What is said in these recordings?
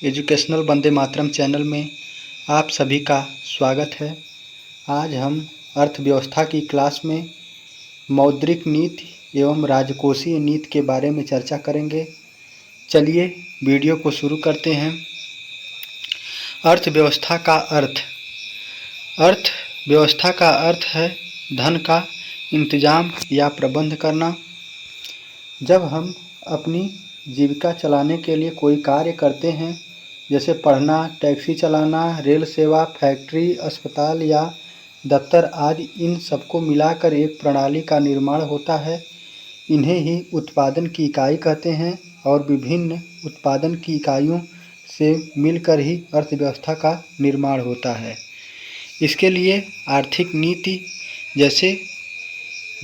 Educational Vande Mataram channel में आप सभी का स्वागत है। आज हम अर्थव्यवस्था की क्लास में मौद्रिक नीति एवं राजकोषीय नीति के बारे में चर्चा करेंगे। चलिए वीडियो को शुरू करते हैं। अर्थव्यवस्था का अर्थव्यवस्था का अर्थ है धन का इंतजाम या प्रबंध करना। जब हम अपनी जीविका चलाने के लिए कोई कार्य करते हैं, जैसे पढ़ना, टैक्सी चलाना, रेल सेवा, फैक्ट्री, अस्पताल या दफ्तर आदि, इन सबको मिलाकर एक प्रणाली का निर्माण होता है। इन्हें ही उत्पादन की इकाई कहते हैं और विभिन्न उत्पादन की इकाइयों से मिलकर ही अर्थव्यवस्था का निर्माण होता है। इसके लिए आर्थिक नीति जैसे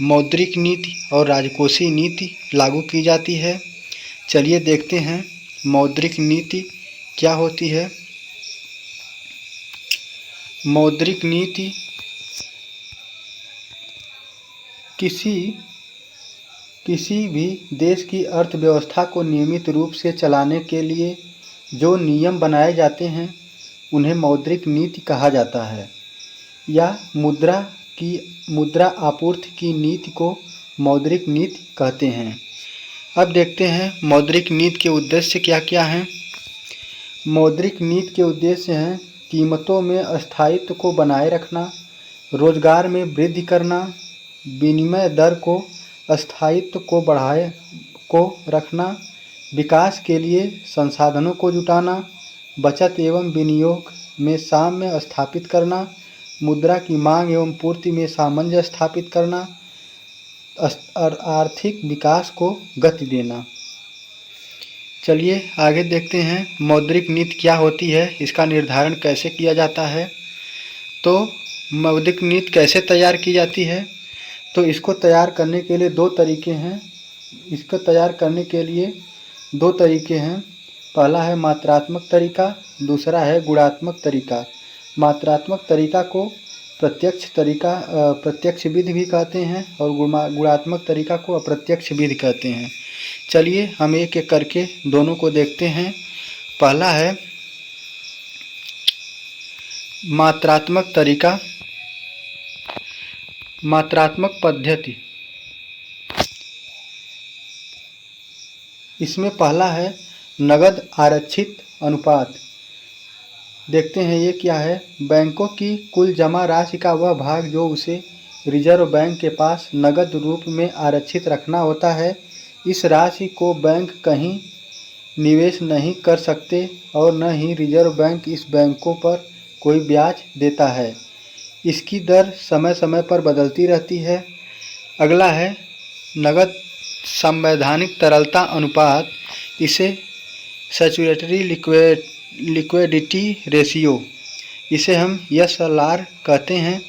मौद्रिक नीति और राजकोषीय नीति लागू की जाती है। चलिए देखते हैं मौद्रिक नीति क्या होती है। मौद्रिक नीति किसी भी देश की अर्थव्यवस्था को नियमित रूप से चलाने के लिए जो नियम बनाए जाते हैं उन्हें मौद्रिक नीति कहा जाता है, या मुद्रा आपूर्ति की नीति को मौद्रिक नीति कहते हैं। अब देखते हैं मौद्रिक नीति के उद्देश्य क्या क्या हैं। मौद्रिक नीति के उद्देश्य हैं कीमतों में स्थायित्व को बनाए रखना, रोजगार में वृद्धि करना, विनिमय दर को स्थायित्व को बढ़ाए को रखना, विकास के लिए संसाधनों को जुटाना, बचत एवं विनियोग में साम्य स्थापित करना, मुद्रा की मांग एवं पूर्ति में सामंजस्य स्थापित करना और आर्थिक विकास को गति देना। चलिए आगे देखते हैं मौद्रिक नीति क्या होती है, इसका निर्धारण कैसे किया जाता है। तो मौद्रिक नीति कैसे तैयार की जाती है, तो इसको तैयार करने के लिए दो तरीके हैं। इसको तैयार करने के लिए दो तरीके हैं। पहला है मात्रात्मक तरीका, दूसरा है गुणात्मक तरीका। मात्रात्मक तरीका को प्रत्यक्ष विधि भी कहते हैं और गुणात्मक तरीका को अप्रत्यक्ष विधि कहते हैं। चलिए हम एक एक करके दोनों को देखते हैं। पहला है मात्रात्मक तरीका। मात्रात्मक पद्धति, इसमें पहला है नगद आरक्षित अनुपात। देखते हैं ये क्या है। बैंकों की कुल जमा राशि का वह भाग जो उसे रिजर्व बैंक के पास नगद रूप में आरक्षित रखना होता है। इस राशि को बैंक कहीं निवेश नहीं कर सकते और न ही रिजर्व बैंक इस बैंकों पर कोई ब्याज देता है। इसकी दर समय समय पर बदलती रहती है। अगला है नगद संवैधानिक तरलता अनुपात। इसे सैचुरेटरी लिक्विडिटी रेशियो, इसे हम SLR कहते हैं।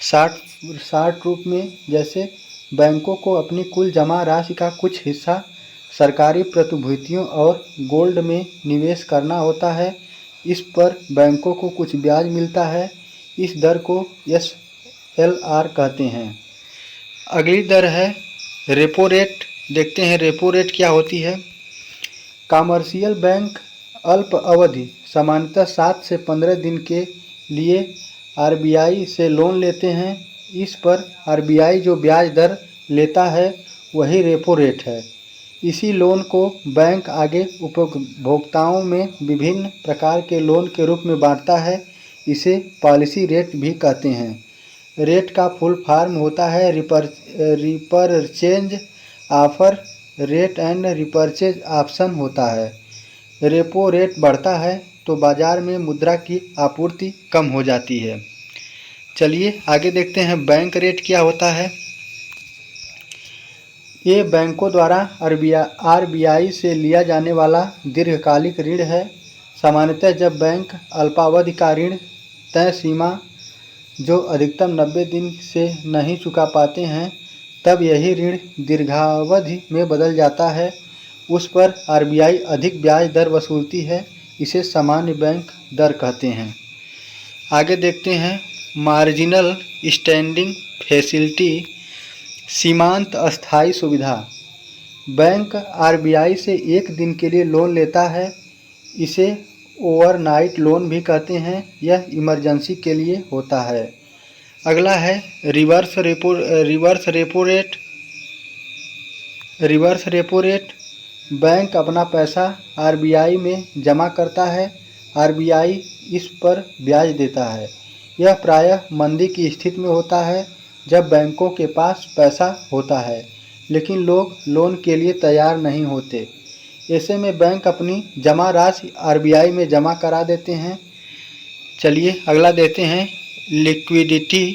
शार्ट रूप में, जैसे बैंकों को अपनी कुल जमा राशि का कुछ हिस्सा सरकारी प्रतिभूतियों और गोल्ड में निवेश करना होता है। इस पर बैंकों को कुछ ब्याज मिलता है। इस दर को SLR कहते हैं। अगली दर है रेपो रेट। देखते हैं रेपो रेट क्या होती है। कमर्शियल बैंक अल्प अवधि, सामान्यतः 7 से 15 दिन के लिए RBI से लोन लेते हैं। इस पर RBI जो ब्याज दर लेता है वही रेपो रेट है। इसी लोन को बैंक आगे उपभोक्ताओं में विभिन्न प्रकार के लोन के रूप में बांटता है। इसे पॉलिसी रेट भी कहते हैं। रेट का फुल फॉर्म होता है repurchase offer rate and repurchase option होता है। रेपो रेट बढ़ता है तो बाजार में मुद्रा की आपूर्ति कम हो जाती है। चलिए आगे देखते हैं बैंक रेट क्या होता है। ये बैंकों द्वारा RBI से लिया जाने वाला दीर्घकालिक ऋण है। सामान्यतः जब बैंक अल्पावधि का ऋण तय सीमा जो अधिकतम 90 दिन से नहीं चुका पाते हैं, तब यही ऋण दीर्घावधि में बदल जाता है। उस पर RBI अधिक ब्याज दर वसूलती है। इसे सामान्य बैंक दर कहते हैं। आगे देखते हैं मार्जिनल स्टैंडिंग फैसिलिटी, सीमांत अस्थायी सुविधा। बैंक RBI से 1 दिन के लिए लोन लेता है। इसे ओवरनाइट लोन भी कहते हैं। यह इमरजेंसी के लिए होता है। अगला है रिवर्स रेपो रेट। बैंक अपना पैसा आरबीआई में जमा करता है। आरबीआई इस पर ब्याज देता है। यह प्रायः मंदी की स्थिति में होता है, जब बैंकों के पास पैसा होता है लेकिन लोग लोन के लिए तैयार नहीं होते। ऐसे में बैंक अपनी जमा राशि आरबीआई में जमा करा देते हैं। चलिए अगला देते हैं लिक्विडिटी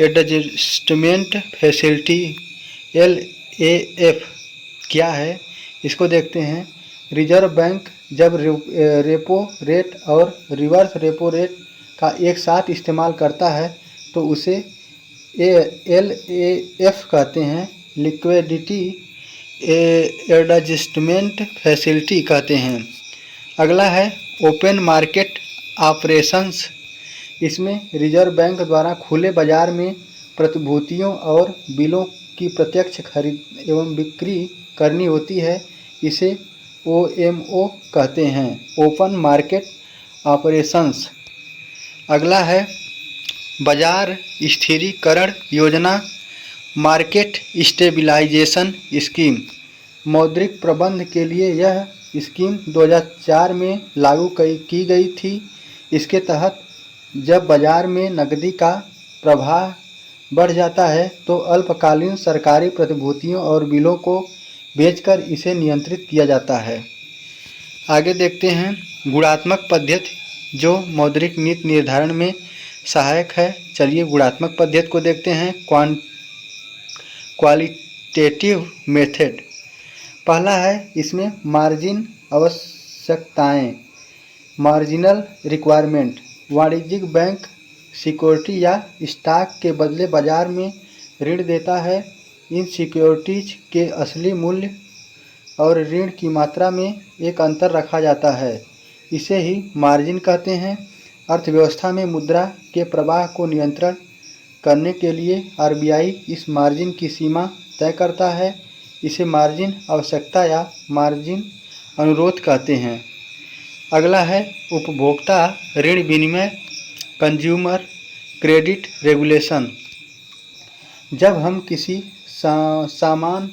एडजस्टमेंट फैसिलिटी, LAF क्या है, इसको देखते हैं। रिजर्व बैंक जब रेपो रेट और रिवर्स रेपो रेट का एक साथ इस्तेमाल करता है तो उसे LAF कहते हैं। लिक्विडिटी एडजस्टमेंट फैसिलिटी कहते हैं। अगला है ओपन मार्केट ऑपरेशंस। इसमें रिजर्व बैंक द्वारा खुले बाजार में प्रतिभूतियों और बिलों की प्रत्यक्ष खरीद एवं बिक्री करनी होती है। इसे OMO कहते हैं, ओपन मार्केट ऑपरेशंस। अगला है बाजार स्थिरीकरण योजना, मार्केट स्टेबलाइजेशन स्कीम। मौद्रिक प्रबंध के लिए यह स्कीम 2004 में लागू की गई थी। इसके तहत जब बाजार में नकदी का प्रवाह बढ़ जाता है तो अल्पकालीन सरकारी प्रतिभूतियों और बिलों को बेचकर इसे नियंत्रित किया जाता है। आगे देखते हैं गुणात्मक पद्धति जो मौद्रिक नीति निर्धारण में सहायक है। चलिए गुणात्मक पद्धति को देखते हैं। क्वालिटेटिव मेथड पहला है, इसमें मार्जिन आवश्यकताएं, मार्जिनल रिक्वायरमेंट। वाणिज्यिक बैंक सिक्योरिटी या स्टॉक के बदले बाजार में ऋण देता है। इन सिक्योरिटीज के असली मूल्य और ऋण की मात्रा में एक अंतर रखा जाता है, इसे ही मार्जिन कहते हैं। अर्थव्यवस्था में मुद्रा के प्रवाह को नियंत्रण करने के लिए आरबीआई इस मार्जिन की सीमा तय करता है। इसे मार्जिन आवश्यकता या मार्जिन अनुरोध कहते हैं। अगला है उपभोक्ता ऋण विनिमय, कंज्यूमर क्रेडिट रेगुलेशन। जब हम किसी सामान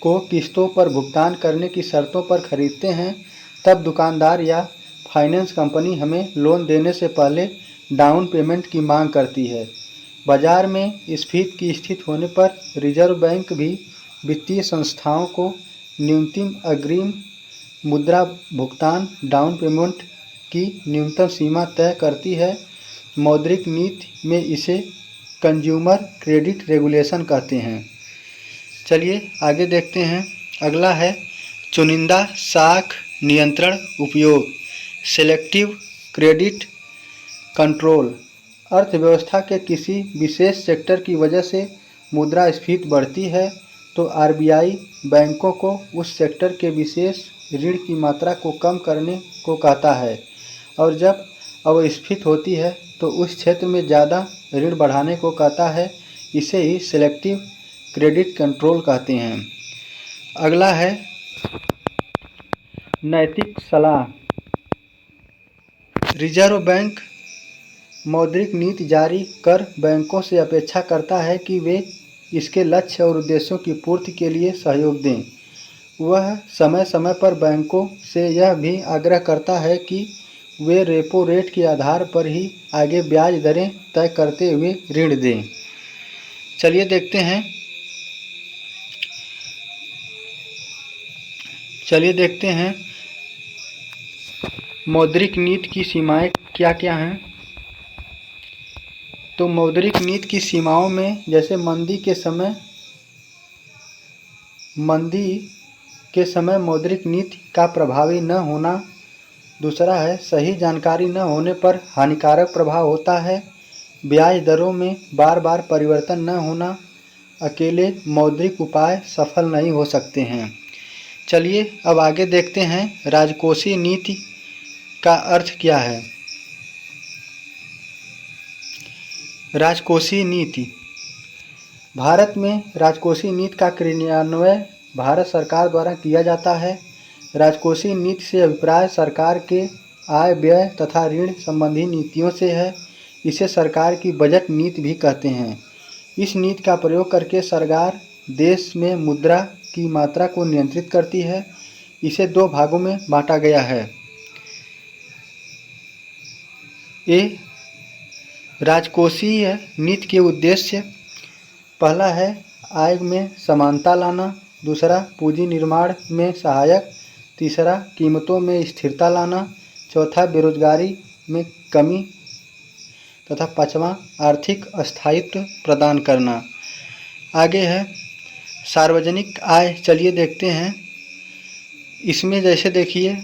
को किस्तों पर भुगतान करने की शर्तों पर खरीदते हैं, तब दुकानदार या फाइनेंस कंपनी हमें लोन देने से पहले डाउन पेमेंट की मांग करती है। बाजार में स्फीति की स्थिति होने पर रिजर्व बैंक भी वित्तीय संस्थाओं को न्यूनतम अग्रिम मुद्रा भुगतान डाउन पेमेंट की न्यूनतम सीमा तय करती है। मौद्रिक नीति में इसे कंज्यूमर क्रेडिट रेगुलेशन कहते हैं। चलिए आगे देखते हैं। अगला है चुनिंदा साख नियंत्रण उपयोग, सेलेक्टिव क्रेडिट कंट्रोल। अर्थव्यवस्था के किसी विशेष सेक्टर की वजह से मुद्रास्फीति बढ़ती है तो आरबीआई बैंकों को उस सेक्टर के विशेष ऋण की मात्रा को कम करने को कहता है, और जब अपस्फीति होती है तो उस क्षेत्र में ज़्यादा ऋण बढ़ाने को कहता है। इसे ही सेलेक्टिव क्रेडिट कंट्रोल कहते हैं। अगला है नैतिक सलाह। रिजर्व बैंक मौद्रिक नीति जारी कर बैंकों से अपेक्षा करता है कि वे इसके लक्ष्य और उद्देश्यों की पूर्ति के लिए सहयोग दें। वह समय समय पर बैंकों से यह भी आग्रह करता है कि वे रेपो रेट के आधार पर ही आगे ब्याज दरें तय करते हुए ऋण दें। चलिए देखते हैं मौद्रिक नीति की सीमाएं क्या क्या हैं। तो मौद्रिक नीति की सीमाओं में जैसे मंदी के समय मौद्रिक नीति का प्रभावी न होना। दूसरा है सही जानकारी न होने पर हानिकारक प्रभाव होता है। ब्याज दरों में बार बार परिवर्तन न होना। अकेले मौद्रिक उपाय सफल नहीं हो सकते हैं। चलिए अब आगे देखते हैं राजकोषीय नीति का अर्थ क्या है। राजकोषीय नीति। भारत में राजकोषीय नीति का क्रियान्वयन भारत सरकार द्वारा किया जाता है। राजकोषीय नीति से अभिप्राय सरकार के आय व्यय तथा ऋण संबंधी नीतियों से है। इसे सरकार की बजट नीति भी कहते हैं। इस नीति का प्रयोग करके सरकार देश में मुद्रा की मात्रा को नियंत्रित करती है। इसे दो भागों में बांटा गया है। ए राजकोषीय नीति के उद्देश्य, पहला है आय में समानता लाना, दूसरा पूंजी निर्माण में सहायक, तीसरा कीमतों में स्थिरता लाना, चौथा बेरोजगारी में कमी तथा पांचवा आर्थिक स्थायित्व प्रदान करना। आगे है सार्वजनिक आय। चलिए देखते हैं। इसमें जैसे देखिए,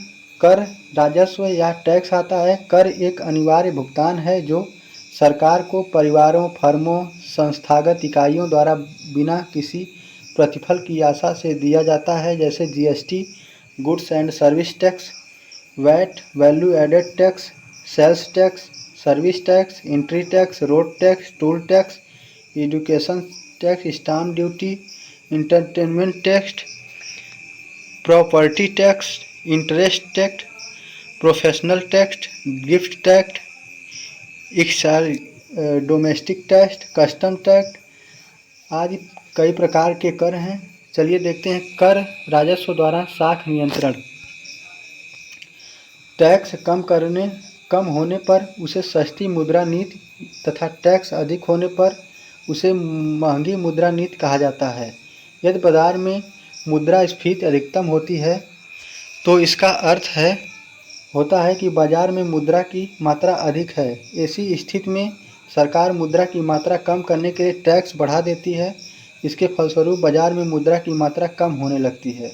कर राजस्व या टैक्स आता है। कर एक अनिवार्य भुगतान है जो सरकार को परिवारों, फर्मों, संस्थागत इकाइयों द्वारा बिना किसी प्रतिफल की आशा से दिया जाता है, जैसे GST, goods and service tax, VAT, value added tax, sales tax, service tax, entry tax, road tax, toll tax, education tax, stamp duty, entertainment tax, property tax, interest tax, professional tax, gift tax, domestic tax, custom tax आदि कई प्रकार के कर हैं। चलिए देखते हैं। कर राजस्व द्वारा साख नियंत्रण। टैक्स कम होने पर उसे सस्ती मुद्रा नीति तथा टैक्स अधिक होने पर उसे महंगी मुद्रा नीति कहा जाता है। यदि बाजार में मुद्रास्फीति अधिकतम होती है तो इसका अर्थ होता है कि बाजार में मुद्रा की मात्रा अधिक है। ऐसी स्थिति में सरकार मुद्रा की मात्रा कम करने के लिए टैक्स बढ़ा देती है। इसके फलस्वरूप बाजार में मुद्रा की मात्रा कम होने लगती है,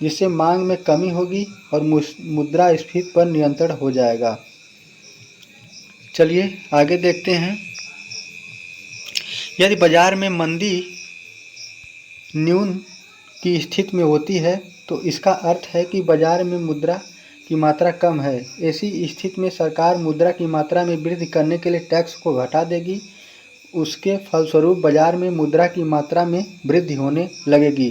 जिससे मांग में कमी होगी और मुद्रास्फीति पर नियंत्रण हो जाएगा। चलिए आगे देखते हैं। यदि बाजार में मंदी न्यून की स्थिति में होती है तो इसका अर्थ है कि बाजार में मुद्रा की मात्रा कम है। ऐसी स्थिति में सरकार मुद्रा की मात्रा में वृद्धि करने के लिए टैक्स को घटा देगी। उसके फलस्वरूप बाजार में मुद्रा की मात्रा में वृद्धि होने लगेगी,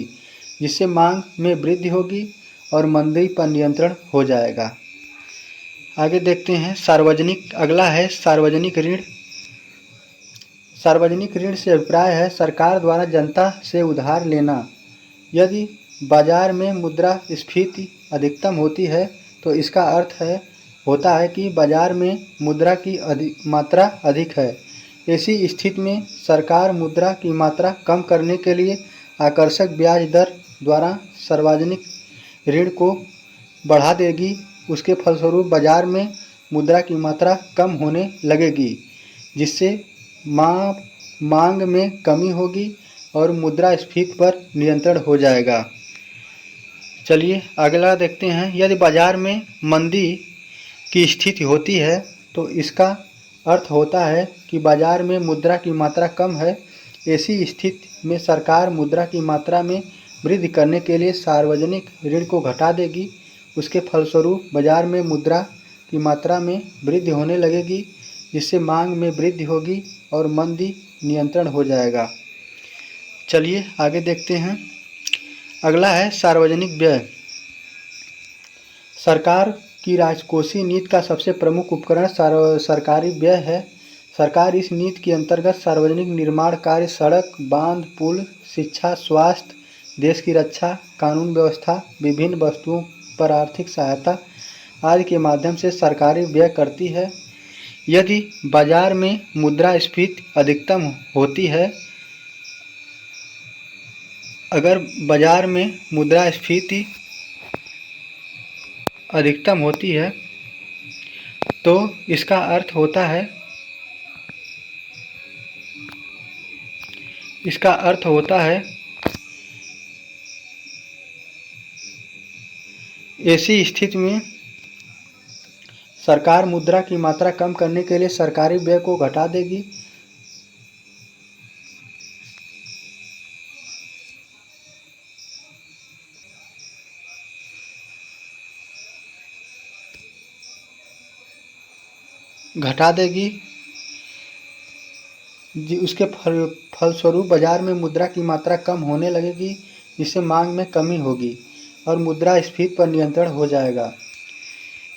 जिससे मांग में वृद्धि होगी और मंदी पर नियंत्रण हो जाएगा। आगे देखते हैं। अगला है सार्वजनिक ऋण। सार्वजनिक ऋण से अभिप्राय है सरकार द्वारा जनता से उधार लेना। यदि बाजार में मुद्रास्फीति अधिकतम होती है तो इसका अर्थ होता है कि बाजार में मुद्रा की मात्रा अधिक है। ऐसी स्थिति में सरकार मुद्रा की मात्रा कम करने के लिए आकर्षक ब्याज दर द्वारा सार्वजनिक ऋण को बढ़ा देगी। उसके फलस्वरूप बाजार में मुद्रा की मात्रा कम होने लगेगी, जिससे मांग में कमी होगी और मुद्रास्फीति पर नियंत्रण हो जाएगा। चलिए अगला देखते हैं। यदि बाजार में मंदी की स्थिति होती है तो इसका अर्थ होता है कि बाजार में मुद्रा की मात्रा कम है। ऐसी स्थिति में सरकार मुद्रा की मात्रा में वृद्धि करने के लिए सार्वजनिक ऋण को घटा देगी। उसके फलस्वरूप बाजार में मुद्रा की मात्रा में वृद्धि होने लगेगी, जिससे मांग में वृद्धि होगी और मंदी नियंत्रण हो जाएगा। चलिए आगे देखते हैं। अगला है सार्वजनिक व्यय। सरकार की राजकोषीय नीति का सबसे प्रमुख उपकरण सरकारी व्यय है। सरकार इस नीति के अंतर्गत सार्वजनिक निर्माण कार्य, सड़क, बांध, पुल, शिक्षा, स्वास्थ्य, देश की रक्षा, कानून व्यवस्था, विभिन्न वस्तुओं पर आर्थिक सहायता आदि के माध्यम से सरकारी व्यय करती है। यदि बाजार में मुद्रास्फीति अधिकतम होती है, अगर बाजार में मुद्रास्फीति अधिकतम होती है तो इसका अर्थ होता है ऐसी स्थिति में सरकार मुद्रा की मात्रा कम करने के लिए सरकारी व्यय को घटा देगी। उसके फलस्वरूप बाजार में मुद्रा की मात्रा कम होने लगेगी, जिससे मांग में कमी होगी और मुद्रास्फीति पर नियंत्रण हो जाएगा।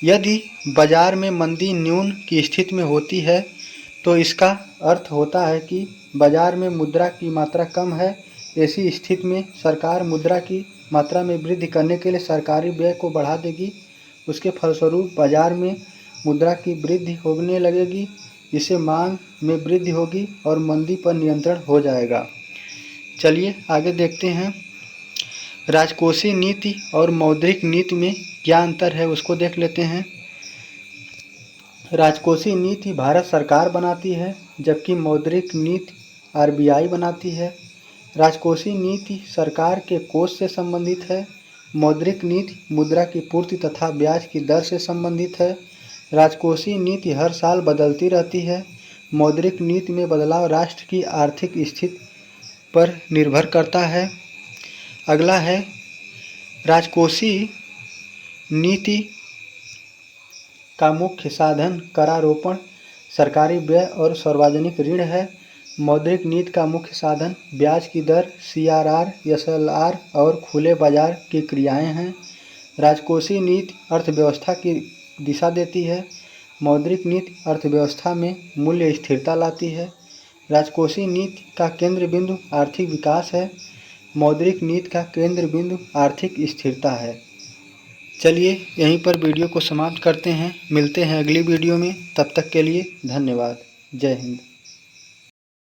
यदि बाजार में मंदी न्यून की स्थिति में होती है तो इसका अर्थ होता है कि बाजार में मुद्रा की मात्रा कम है। ऐसी स्थिति में सरकार मुद्रा की मात्रा में वृद्धि करने के लिए सरकारी व्यय को बढ़ा देगी। उसके फलस्वरूप बाजार में मुद्रा की वृद्धि होने लगेगी, जिससे मांग में वृद्धि होगी और मंदी पर नियंत्रण हो जाएगा। चलिए आगे देखते हैं। राजकोषीय नीति और मौद्रिक नीति में क्या अंतर है उसको देख लेते हैं। राजकोषीय नीति भारत सरकार बनाती है, जबकि मौद्रिक नीति आरबीआई बनाती है। राजकोषीय नीति सरकार के कोष से संबंधित है। मौद्रिक नीति मुद्रा की पूर्ति तथा ब्याज की दर से संबंधित है। राजकोषीय नीति हर साल बदलती रहती है। मौद्रिक नीति में बदलाव राष्ट्र की आर्थिक स्थिति पर निर्भर करता है। अगला है राजकोषीय नीति का मुख्य साधन करारोपण, सरकारी व्यय और सार्वजनिक ऋण है। मौद्रिक नीति का मुख्य साधन ब्याज की दर, सीआरआर, एसएलआर और खुले बाजार की क्रियाएं हैं। राजकोषीय नीति अर्थव्यवस्था की दिशा देती है। मौद्रिक नीति अर्थव्यवस्था में मूल्य स्थिरता लाती है। राजकोषीय नीति का केंद्र बिंदु आर्थिक विकास है। मौद्रिक नीति का केंद्र बिंदु आर्थिक स्थिरता है। चलिए यहीं पर वीडियो को समाप्त करते हैं। मिलते हैं अगली वीडियो में। तब तक के लिए धन्यवाद। जय हिंद।